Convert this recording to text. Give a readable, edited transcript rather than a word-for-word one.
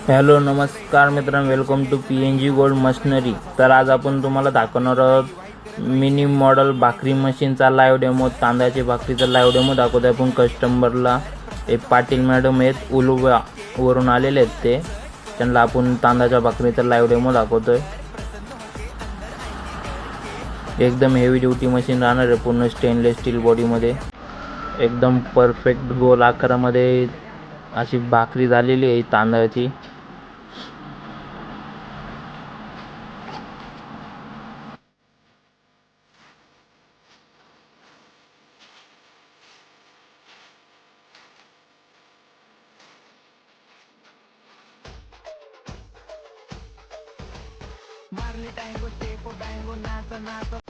Hello नमस्कार मित्रांनो, welcome to PNG gold machinery. तर आज आपण तुम्हाला दाखवणार आहोत मिनी मॉडेल भाकरी मशीनचा लाईव्ह डेमो. तांदळाची भाकरीचा लाईव्ह डेमो दाखवतो आपण कस्टमरला. एक पाटील मॅडम आहेत, उलवा वरून आलेले आहेत ते. त्यांना आपण तांदळाच्या भाकरीचा लाईव्ह डेमो दाखवतोय. एकदम हेवी ड्युटी मशीन राहणार आहे, पूर्ण स्टेनलेस स्टील बॉडीमध्ये. एकदम परफेक्ट गोल आकारामध्ये अशी भाकरी झालेली आहे तांदळाची. Marli tango, tepo tango, nasa nasa